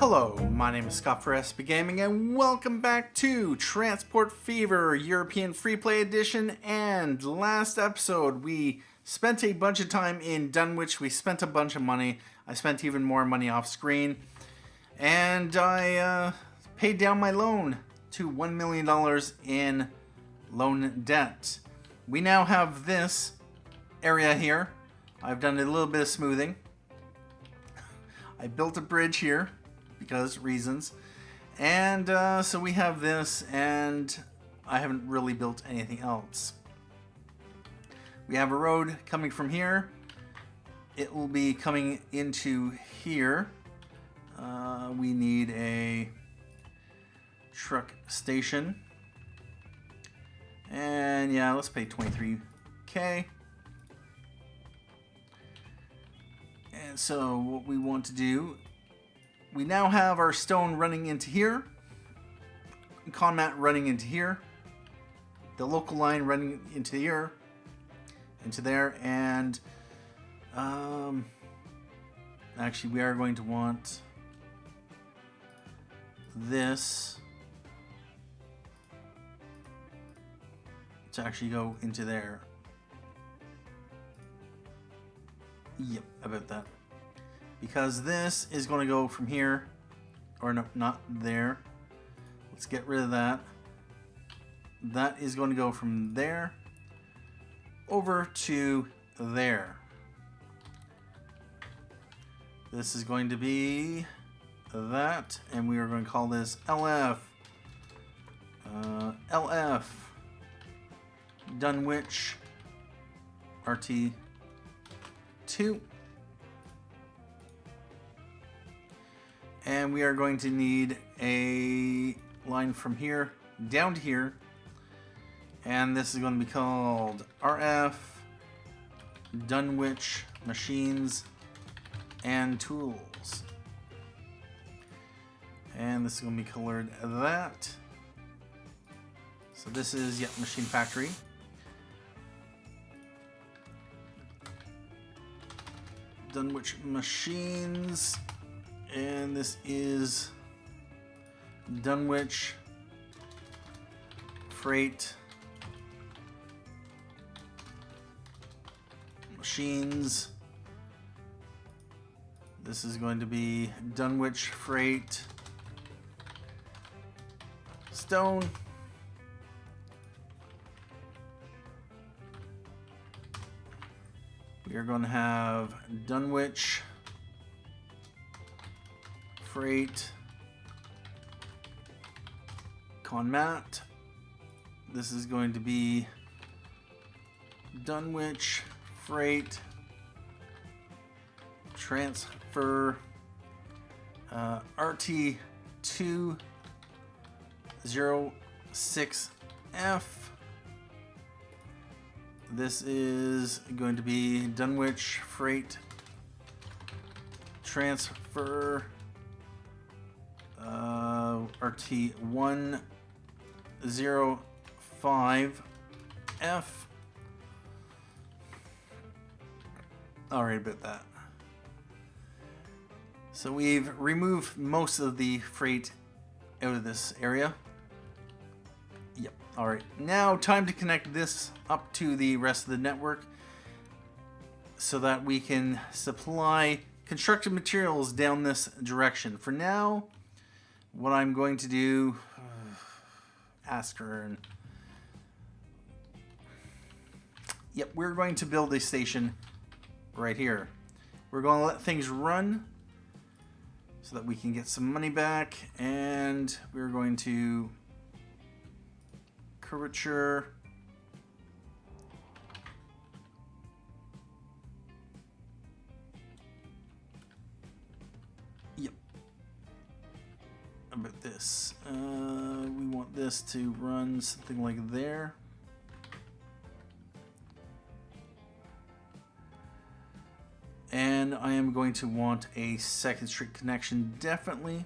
Hello, my name is Scott for SBGaming and welcome back to Transport Fever European Freeplay Edition. And last episode we spent a bunch of time in Dunwich, we spent a bunch of money, I spent even more money off screen, and I paid down my loan to $1 million in loan debt. We now have this area here. I've done a little bit of smoothing. I built a bridge here because reasons, and so we have this, and I haven't really built anything else. We have a road coming from here. It will be coming into here. We need a truck station, and yeah, let's pay 23k. And so what we want to do, we now have our stone running into here, conmat running into here, the local line running into here, into there, and actually we are going to want this to actually go into there. Yep, about that. Because this is going to go from here, or no, not there. Let's get rid of that. That is going to go from there over to there. This is going to be that, and we are going to call this LF. LF Dunwich RT2. And we are going to need a line from here down to here, and this is going to be called RF Dunwich Machines and Tools, and this is going to be colored that. So this is Machine Factory. Dunwich Machines, and this is Dunwich Freight Machines. This is going to be Dunwich Freight Stone. We are going to have Dunwich Freight Conmat. This is going to be Dunwich Freight Transfer RT206F. This is going to be Dunwich Freight Transfer RT105F. Alright, about that. So we've removed most of the freight out of this area. Yep. Alright, now time to connect this up to the rest of the network so that we can supply construction materials down this direction. For now, what I'm going to do, Askern. Yep, we're going to build a station right here. We're going to let things run so that we can get some money back, and we're going to curvature. Yep. About this. We want this to run something like there. And I am going to want a second street connection, definitely.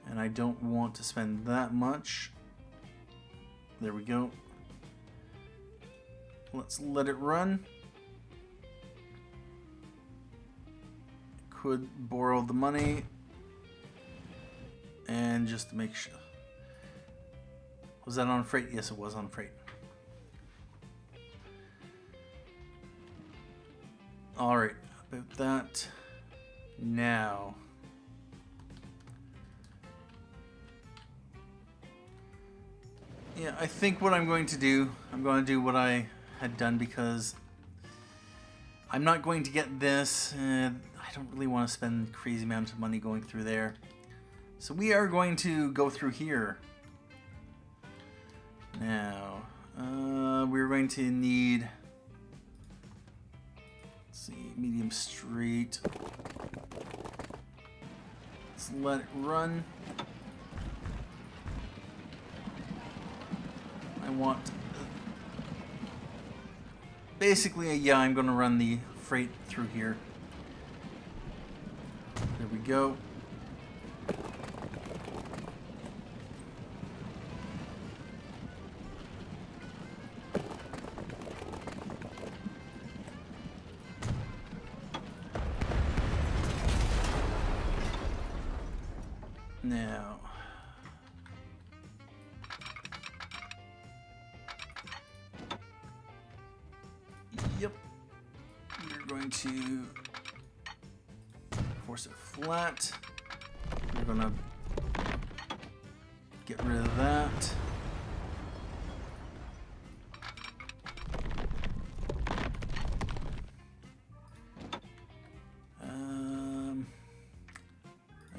And I don't want to spend that much. There we go. Let's let it run. could borrow the money. And just to make sure. Was that on freight? Yes, it was on freight. Alright, about that. Now. Yeah, I think what I'm going to do what I had done because I'm not going to get this. I don't really want to spend crazy amounts of money going through there. So we are going to go through here. Now, we're going to need, let's see, medium straight. Let's let it run. I want, basically, yeah, I'm going to run the freight through here. There we go. Now, yep, we're going to force it flat. We're going to get rid of that.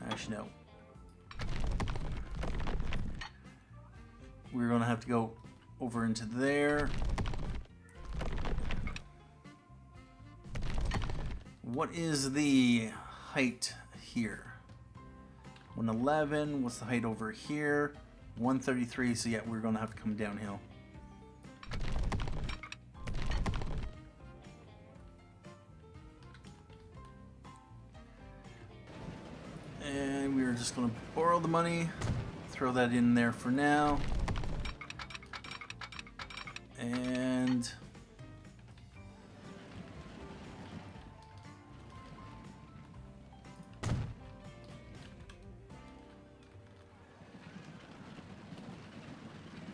Actually, no. We're going to have to go over into there. What is the height here? 111. What's the height over here? 133. So yeah, we're going to have to come downhill. And we're just going to borrow the money. Throw that in there for now. And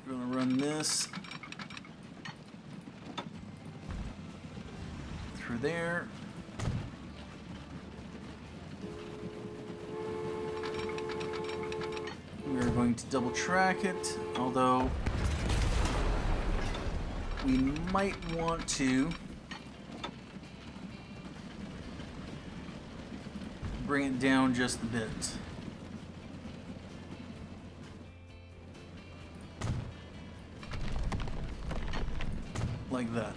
we're going to run this through there. We're going to double track it, although we might want to bring it down just a bit. Like that.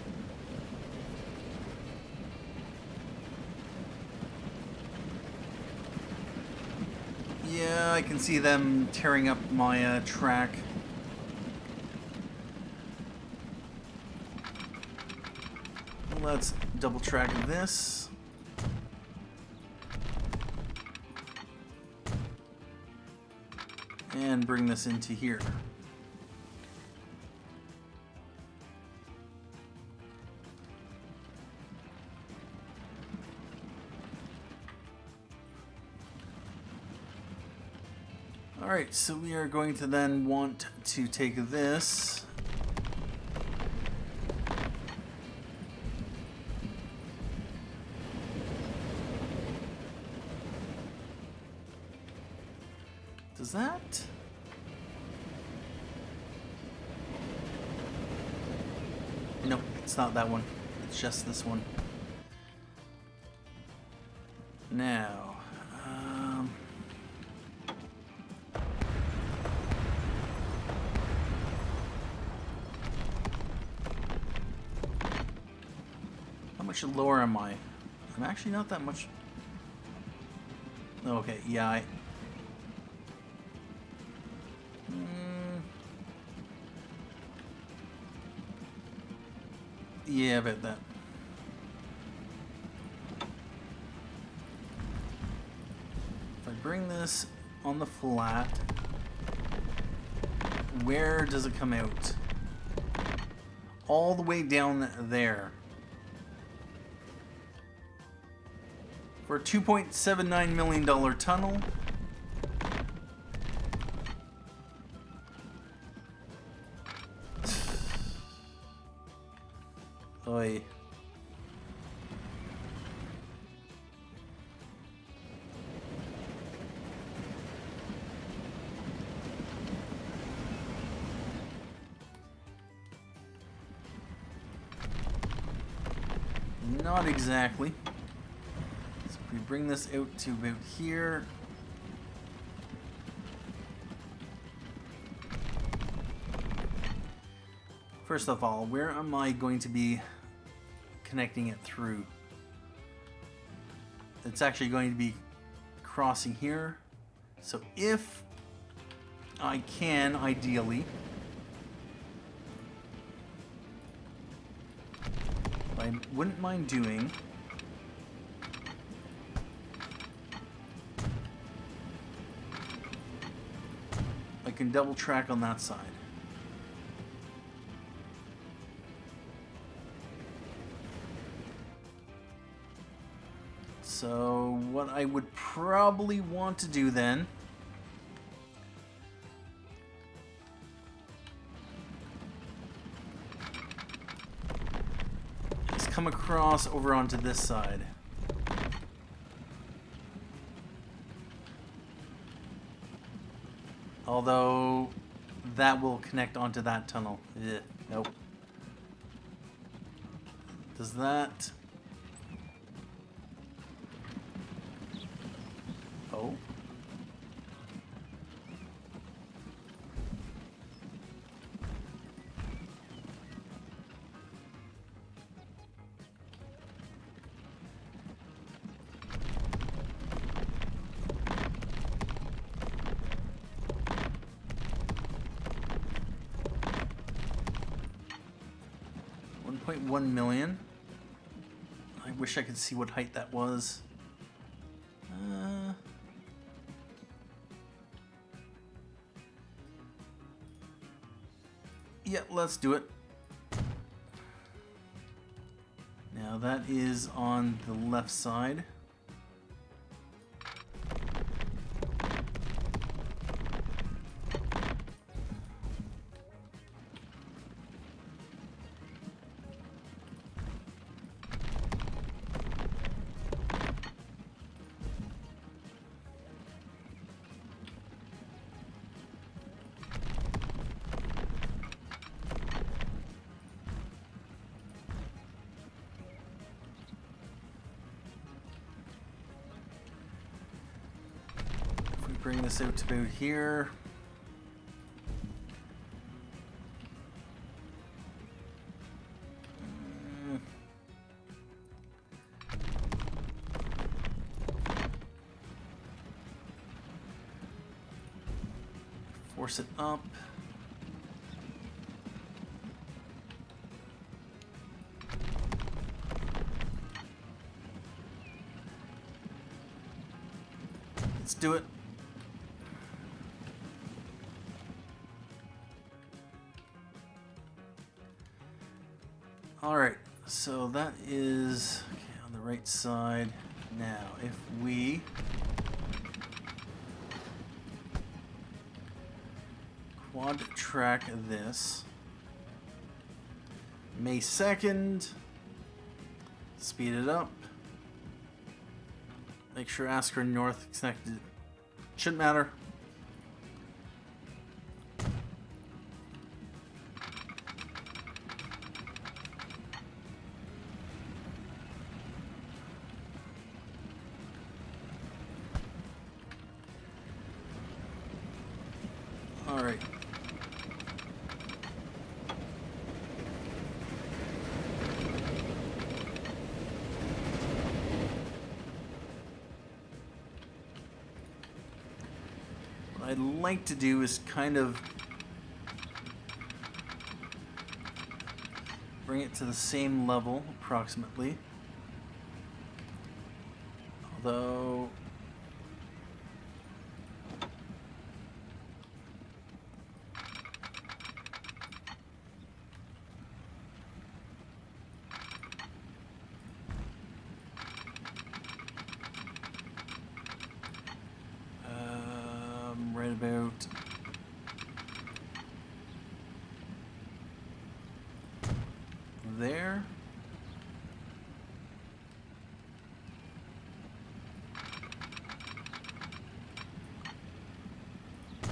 Yeah, I can see them tearing up my track. Let's double track this. And bring this into here. Alright, so we are going to then want to take this. Does that? Nope, it's not that one. It's just this one. Now, how much lower am I? I'm actually not that much. Okay, yeah, yeah, about that. If I bring this on the flat, where does it come out? All the way down there. for a $2.79 million tunnel. Oy. Not exactly. So if we bring this out to about here. First of all, where am I going to be connecting it through? It's actually going to be crossing here. So if I can, ideally, I wouldn't mind doing I can double track on that side. So what I would probably want to do then is come across over onto this side. Although that will connect onto that tunnel. Ugh, nope. Does that... Oh. $1.1 million. I wish I could see what height that was. Yeah, let's do it. Now that is on the left side. Bring this out to about here. Force it up. Let's do it. Alright, so that is okay, on the right side. Now, if we quad track this, May 2nd, speed it up, make sure Askern North is connected. Shouldn't matter. All right. What I'd like to do is kind of bring it to the same level, approximately. Although... about there.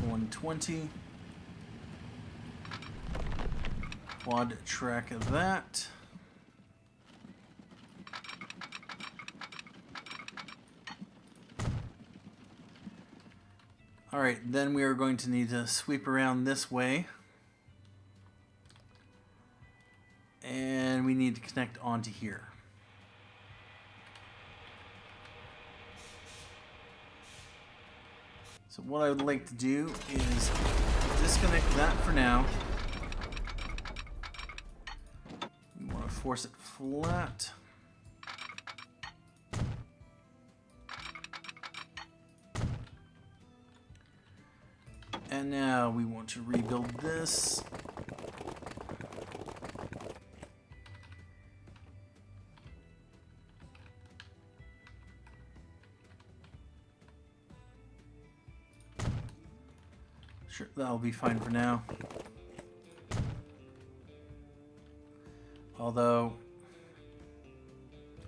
$120. Quad track of that. Alright, then we are going to need to sweep around this way. And we need to connect onto here. So what I would like to do is disconnect that for now. We want to force it flat. And now we want to rebuild this. Sure, that'll be fine for now. Although,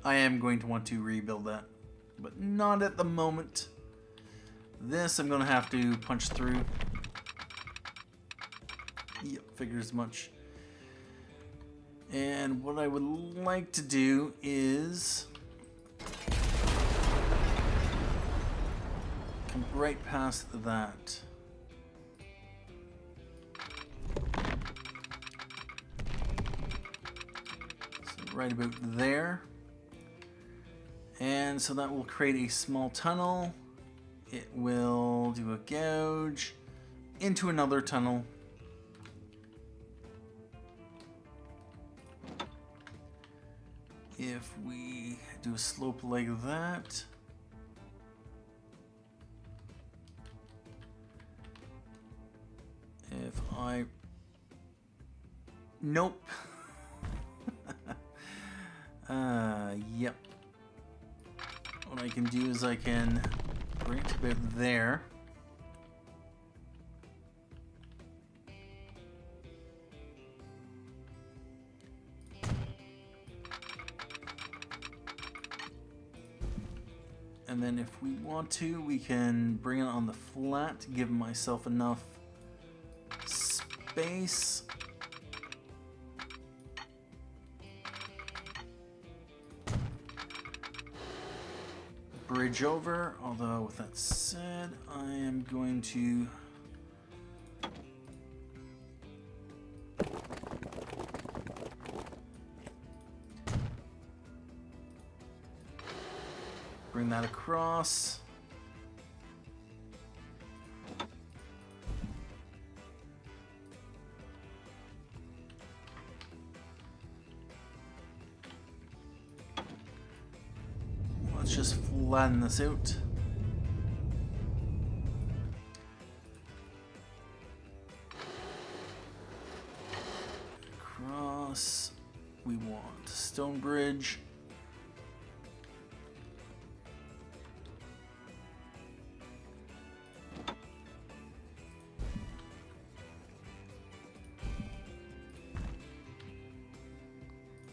I am going to want to rebuild that, but not at the moment. This I'm going to have to punch through. Yep, figures as much. And what I would like to do is come right past that. So right about there. And so that will create a small tunnel. It will do a gouge into another tunnel. If we do a slope like that, if I, nope, yep. What I can do is I can bring it to about there. And then if we want to, we can bring it on the flat to give myself enough space. Bridge over, although with that said, I am going to bring that across. Let's just flatten this out. Across. We want stone bridge.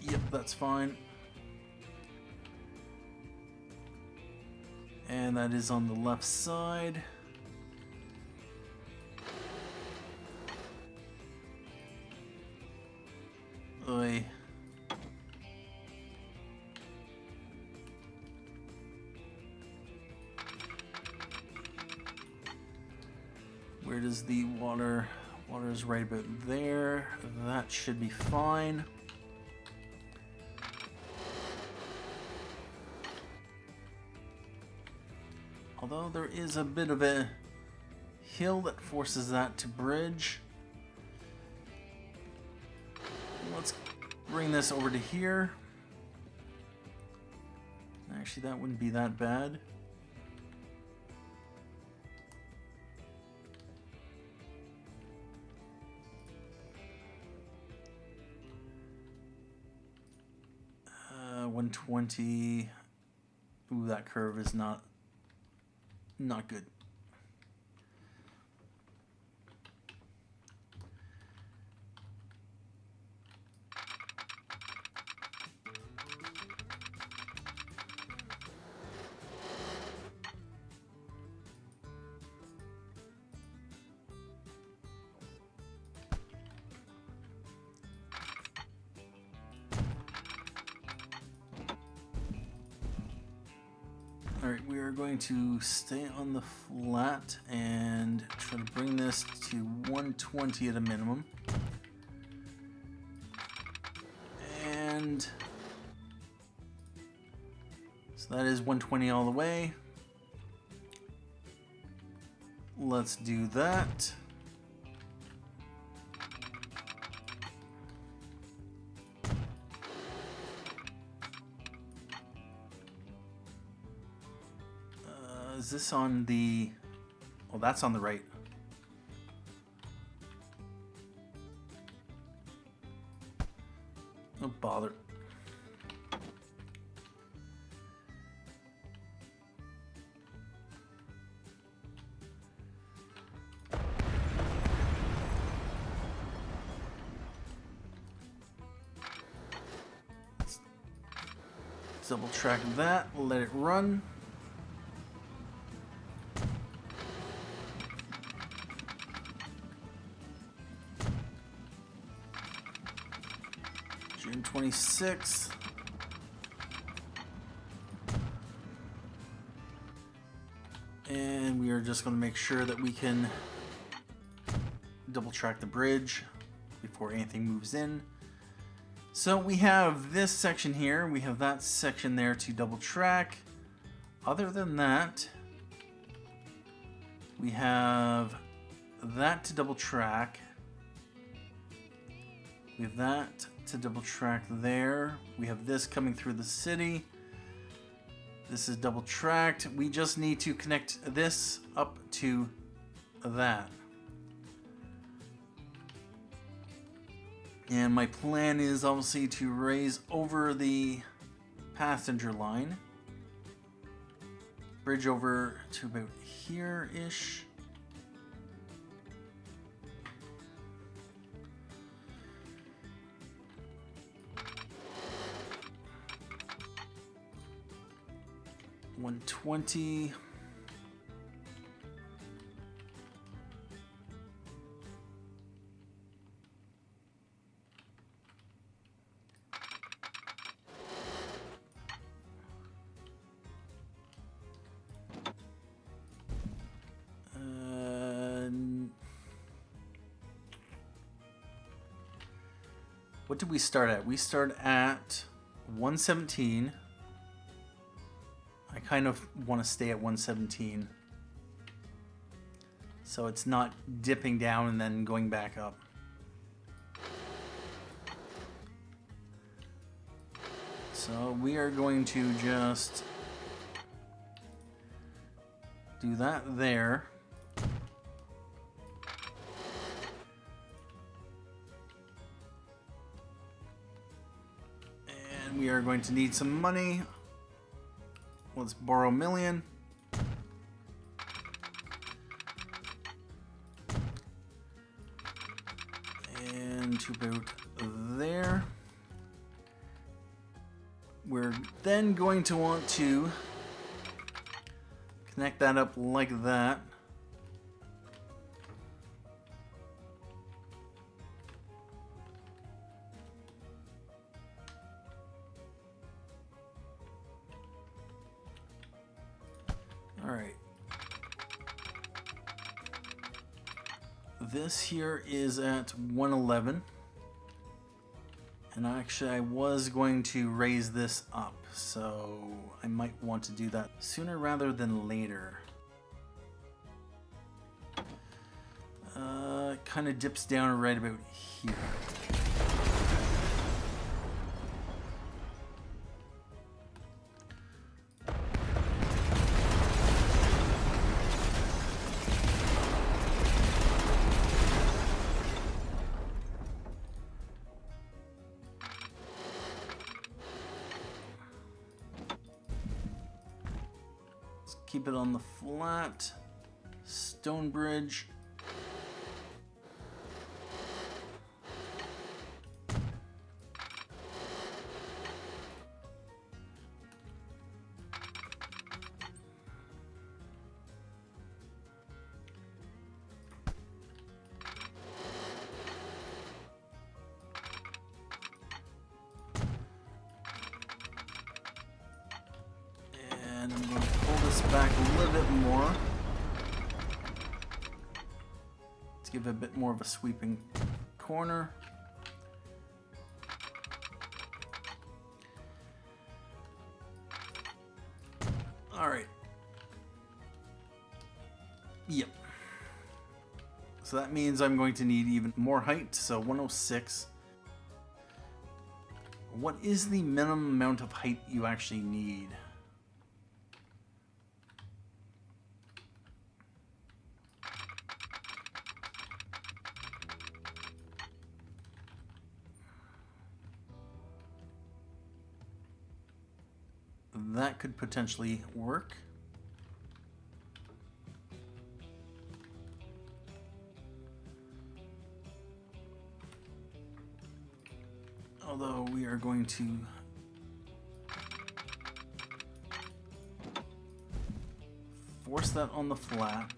Yep, that's fine. And that is on the left side. Oy. Where does the water? Water is right about there. That should be fine. Although there is a bit of a hill that forces that to bridge. Let's bring this over to here. Actually, that wouldn't be that bad. Uh, 120. Ooh, that curve is not good. Alright, we are going to stay on the flat and try to bring this to 120 at a minimum. And so that is 120 all the way. Let's do that. Is this on the... Oh, that's on the right. No bother. Let's double track that, let it run. June 26th. And we are just going to make sure that we can double track the bridge before anything moves in. So we have this section here, we have that section there to double track. Other than that, we have that to double track. We have that to double track there. We have this coming through the city. This is double tracked. We just need to connect this up to that. And my plan is obviously to raise over the passenger line. Bridge over to about here-ish. $120. What did we start at? We start at 117. I kind of want to stay at 117. So it's not dipping down and then going back up. So we are going to just do that there. And we are going to need some money. Let's borrow $1 million. And to about there. We're then going to want to connect that up like that. All right. This here is at 111. And actually I was going to raise this up, so I might want to do that sooner rather than later. Kind of dips down right about here. Keep it on the flat. Stone bridge. And I'm going to pull back a little bit more. Let's give it a bit more of a sweeping corner. All right. Yep. So that means I'm going to need even more height, so 106. What is the minimum amount of height you actually need? That could potentially work. Although we are going to force that on the flat.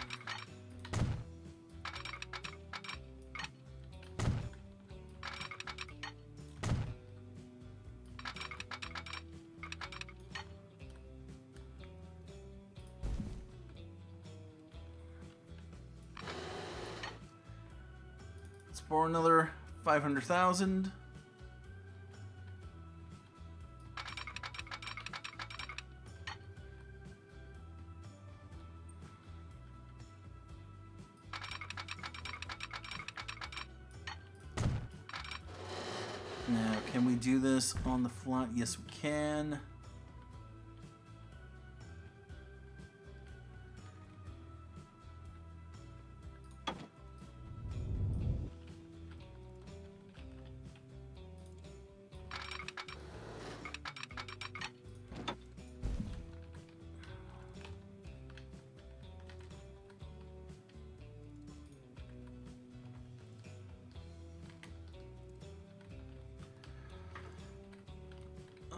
Let's borrow another 500,000. Now, can we do this on the flat? Yes, we can.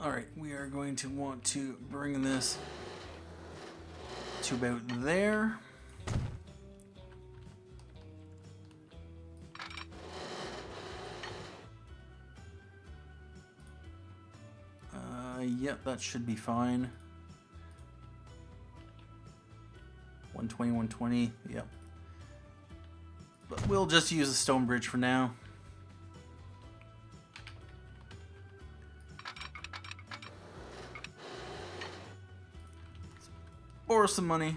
Alright, we are going to want to bring this to about there. Yep, that should be fine. 120, 120, yep. But we'll just use a stone bridge for now. Borrow some money.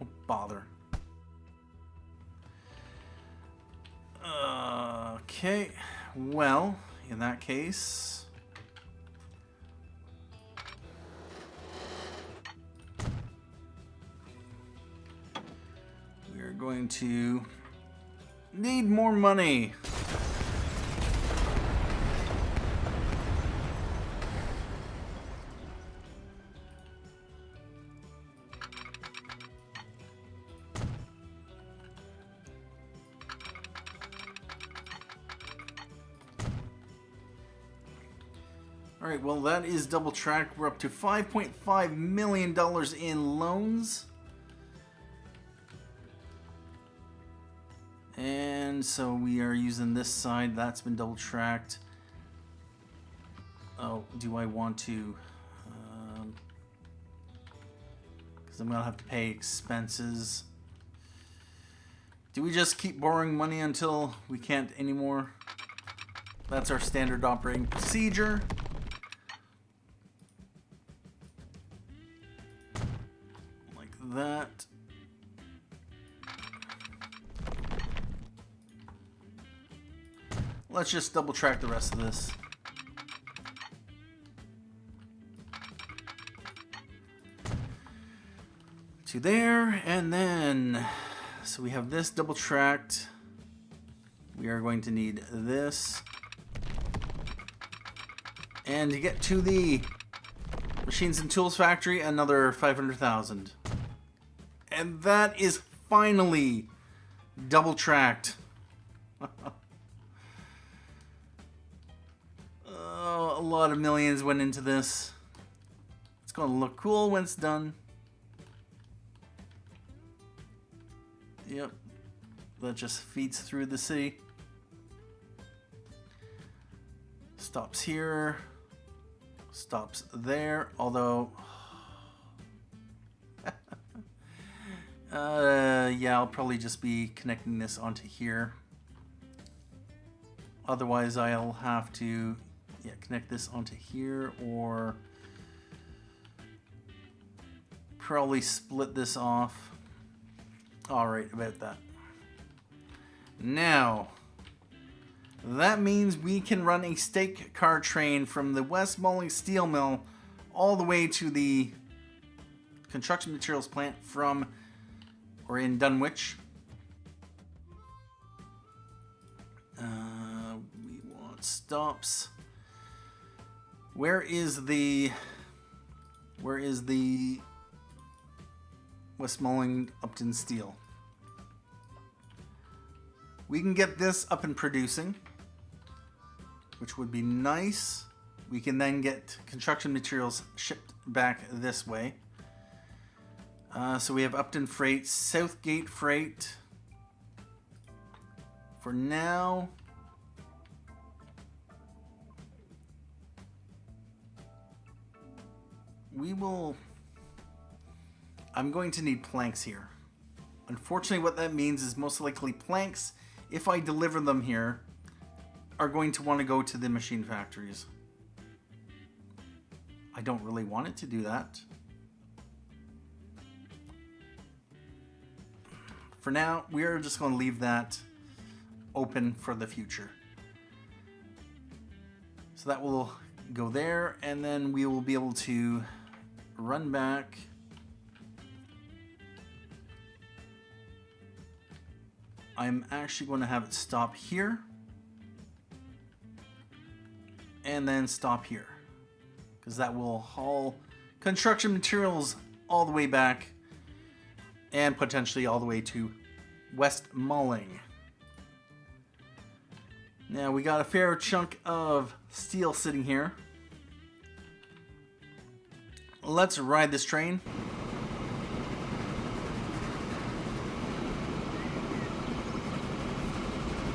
Oh, bother. Okay, well, in that case, we are going to need more money. Alright, well that is double track. We're up to $5.5 million in loans. And so we are using this side. That's been double tracked. Oh, do I want to? Because I'm going to have to pay expenses. Do we just keep borrowing money until we can't anymore? That's our standard operating procedure. That. Let's just double track the rest of this. To there, and then, so we have this double tracked. We are going to need this. And to get to the Machines and Tools Factory, another 500,000. And that is finally double tracked. Oh, a lot of millions went into this. It's going to look cool when it's done. Yep. That just feeds through the city. Stops here. Stops there. Although, yeah, I'll probably just be connecting this onto here. Otherwise, I'll have to, yeah, connect this onto here, or probably split this off. All right, about that. Now, that means we can run a stake car train from the West Malling Steel Mill all the way to the construction materials plant from, or in Dunwich. We want stops. Where is the West Malling Upton Steel? We can get this up and producing, which would be nice. We can then get construction materials shipped back this way. So we have Upton Freight, Southgate Freight. For now, I'm going to need planks here. Unfortunately, what that means is most likely planks, if I deliver them here, are going to want to go to the machine factories. I don't really want it to do that. For now, we are just going to leave that open for the future. So that will go there, and then we will be able to run back. I'm actually going to have it stop here and then stop here, because that will haul construction materials all the way back and potentially all the way to West Malling. Now we got a fair chunk of steel sitting here. Let's ride this train.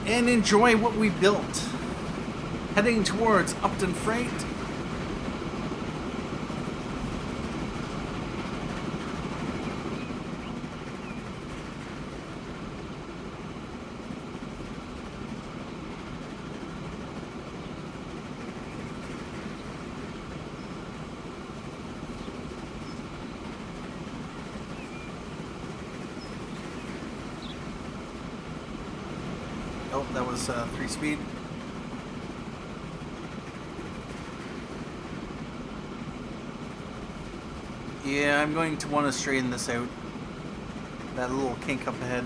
And enjoy what we built. Heading towards Upton Freight. Oh, that was 3-speed. Yeah, I'm going to want to straighten this out. That little kink up ahead.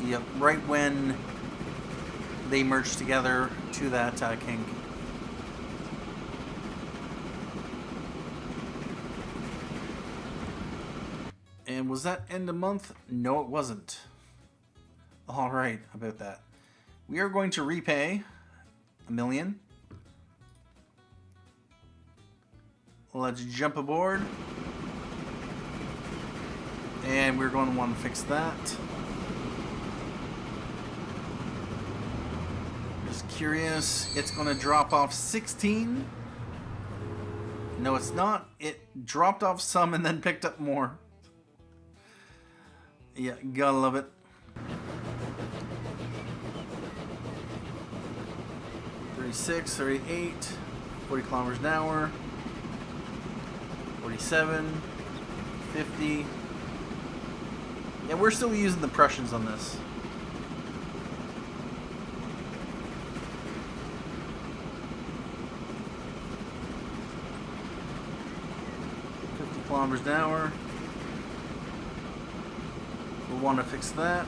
Yep, right when they merge together to that kink. And was that end of month? No, it wasn't. All right, about that. We are going to repay $1 million. Let's jump aboard. And we're going to want to fix that. Just curious, it's going to drop off 16. No, it's not. It dropped off some and then picked up more. Yeah, gotta love it. 36, 38, 40 kilometers an hour, 47, 50. Yeah, we're still using the Prussians on this. Kilometers an hour. We'll want to fix that.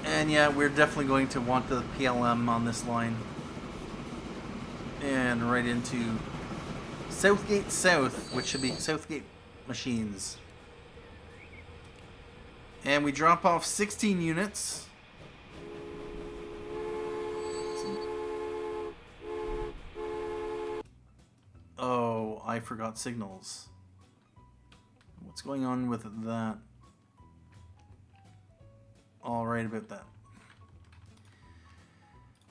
And yeah, we're definitely going to want the PLM on this line. And right into Southgate South, which should be Southgate Machines. And we drop off 16 units. Oh, I forgot signals. What's going on with that? all right about that.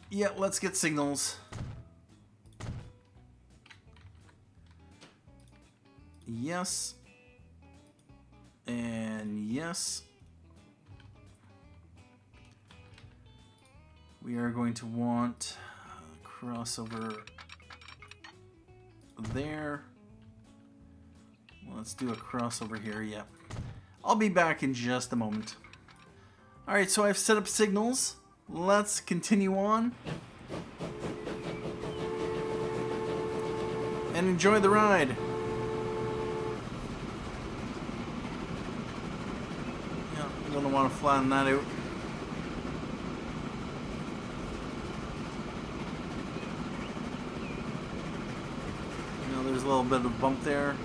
Yeah, let's get signals. Yes. And yes. We are going to want a crossover there. Let's do a crossover here, yep. I'll be back in just a moment. Alright, so I've set up signals. Let's continue on. And enjoy the ride. Yeah, I'm gonna want to flatten that out. There's a little bit of a bump there.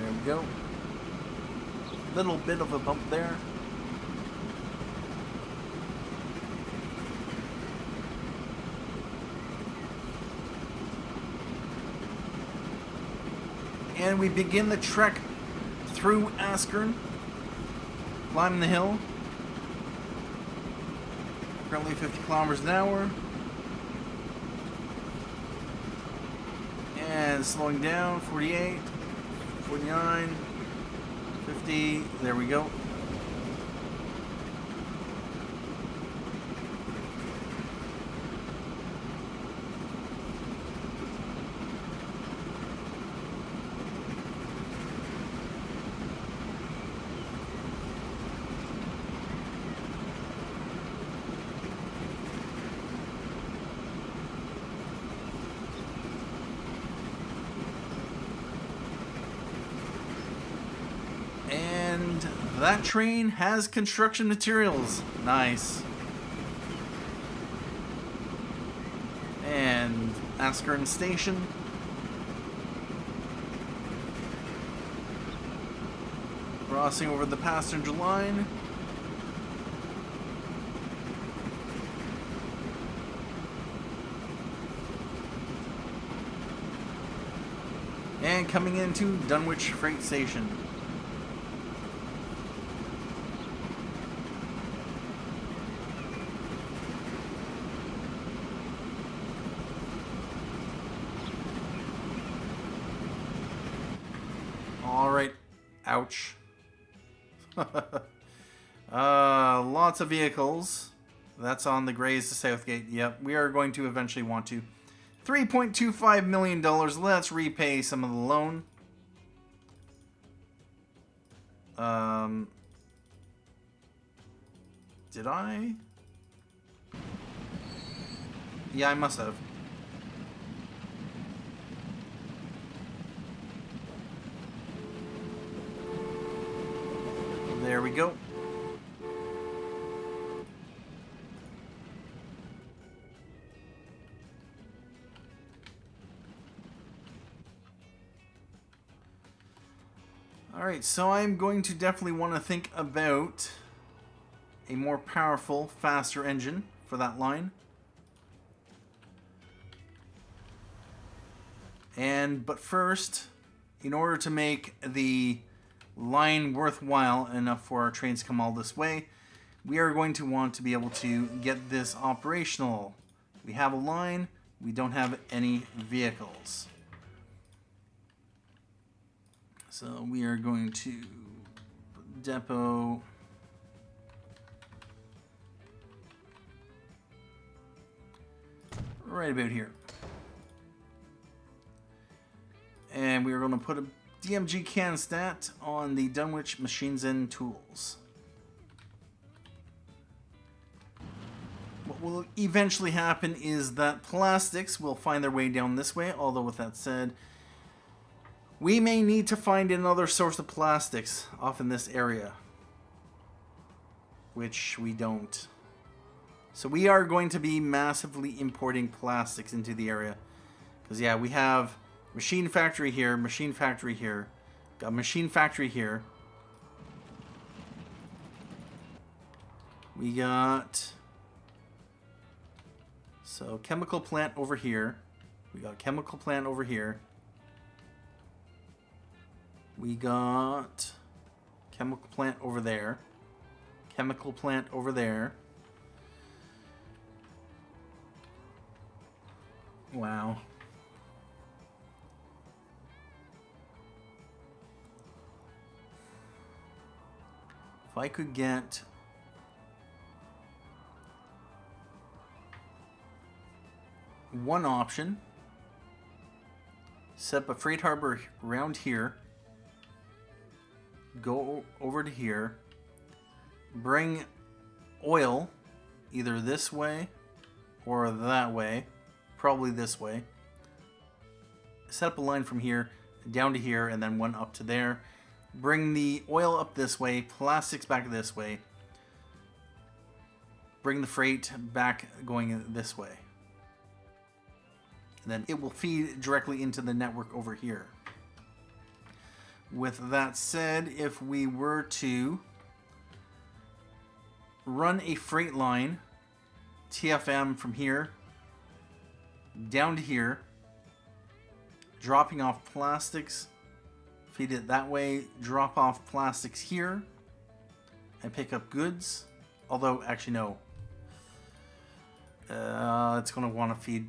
There we go. Little bit of a bump there. And we begin the trek through Askern, climbing the hill. Currently 50 kilometers an hour. And slowing down, 48, 49, 50, there we go. And that train has construction materials. Nice. And Askern Station. Crossing over the passenger line. And coming into Dunwich Freight Station. Alright. Ouch. Lots of vehicles. That's on the Grays to Southgate. Yep, we are going to eventually want to. $3.25 million. Let's repay some of the loan. Did I? Yeah, I must have. There we go. Alright, so I'm going to definitely want to think about a more powerful, faster engine for that line. But first, in order to make the line worthwhile enough for our trains to come all this way, we are going to want to be able to get this operational. We have a line, we don't have any vehicles. So we are going to depot right about here. And we are going to put a DMG CanStat on the Dunwich Machines and Tools. What will eventually happen is that plastics will find their way down this way, although with that said, we may need to find another source of plastics off in this area, which we don't. So we are going to be massively importing plastics into the area. Because yeah, we have machine factory here, machine factory here, got machine factory here. We got So chemical plant over here. We got chemical plant over here. We got chemical plant over there. Chemical plant over there. Wow. If I could get one option, set up a freight harbor around here, go over to here, bring oil either this way or that way, probably this way, set up a line from here down to here and then one up to there, bring the oil up this way, plastics back this way, bring the freight back going this way. And then it will feed directly into the network over here. With that said, if we were to run a freight line, TFM from here down to here, dropping off plastics, feed it that way, drop off plastics here, and pick up goods. Although, actually no. It's going to want to feed...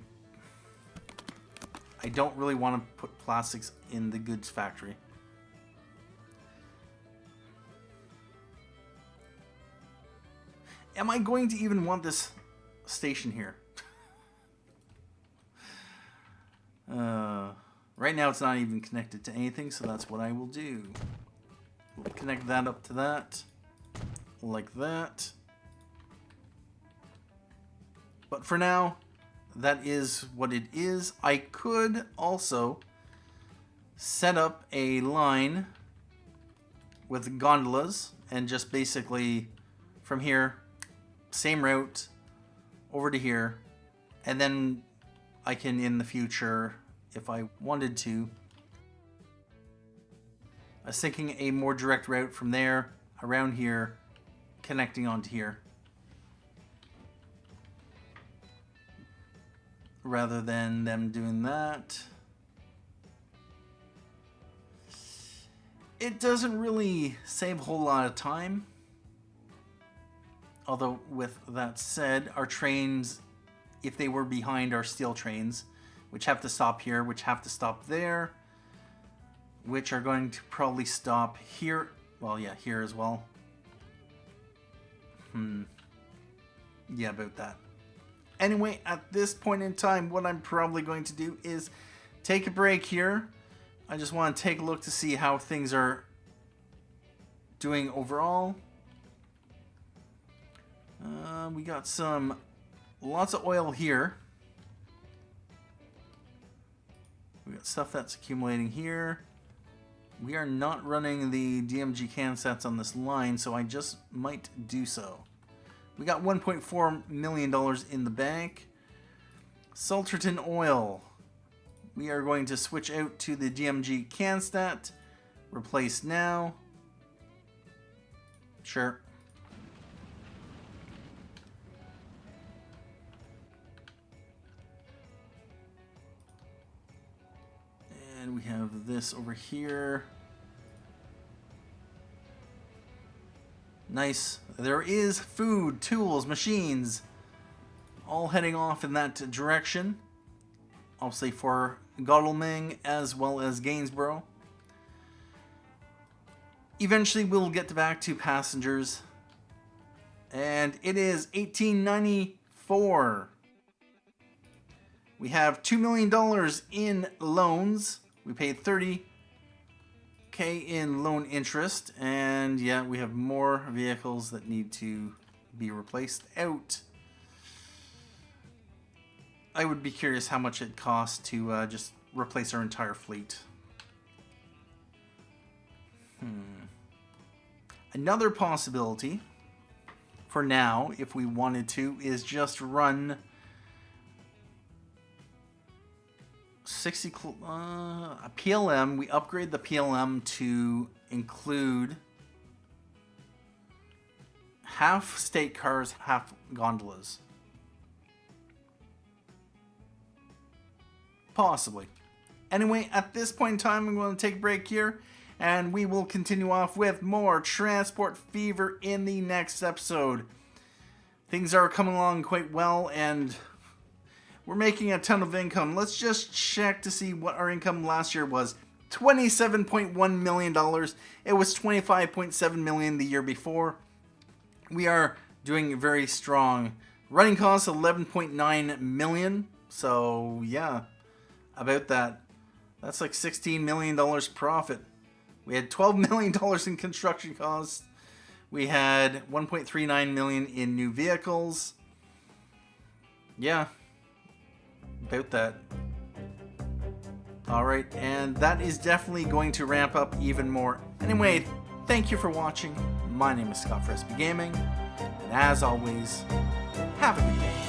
I don't really want to put plastics in the goods factory. Am I going to even want this station here? Right now it's not even connected to anything, so that's what I will do. We'll connect that up to that, like that. But for now, that is what it is. I could also set up a line with gondolas and just basically from here, same route over to here, and then I can in the future, if I wanted to, I was thinking a more direct route from there around here, connecting onto here, rather than them doing that. It doesn't really save a whole lot of time. Although, with that said, our trains, if they were behind, are steel trains, which have to stop here, which have to stop there, which are going to probably stop here. Well, yeah, here as well. Yeah, about that. Anyway, at this point in time, what I'm probably going to do is take a break here. I just want to take a look to see how things are doing overall. We got lots of oil here. We got stuff that's accumulating here. We are not running the DMG can sets on this line, so I just might do so. We got $1.4 million in the bank. Salterton oil. We are going to switch out to the DMG CanStat. Replace now. Sure. And we have this over here. Nice. There is food, tools, machines, all heading off in that direction. Obviously for Godalming as well as Gainsborough. Eventually we'll get back to passengers. And it is 1894. We have $2 million in loans. We paid $30K in loan interest. And yeah, we have more vehicles that need to be replaced out. I would be curious how much it costs to just replace our entire fleet. Another possibility for now, if we wanted to, is just run 60 a PLM. We upgrade the PLM to include half state cars, half gondolas. Possibly. Anyway, at this point in time, I'm going to take a break here, and we will continue off with more Transport Fever in the next episode. Things are coming along quite well, and we're making a ton of income. Let's just check to see what our income last year was. $27.1 million. It was $25.7 million the year before. We are doing very strong. Running costs $11.9 million. So yeah, about that. That's like $16 million profit. We had $12 million in construction costs. We had $1.39 million in new vehicles. Yeah, about that. Alright, and that is definitely going to ramp up even more. Anyway, thank you for watching. My name is Scott for SBGaming, and as always, have a good day.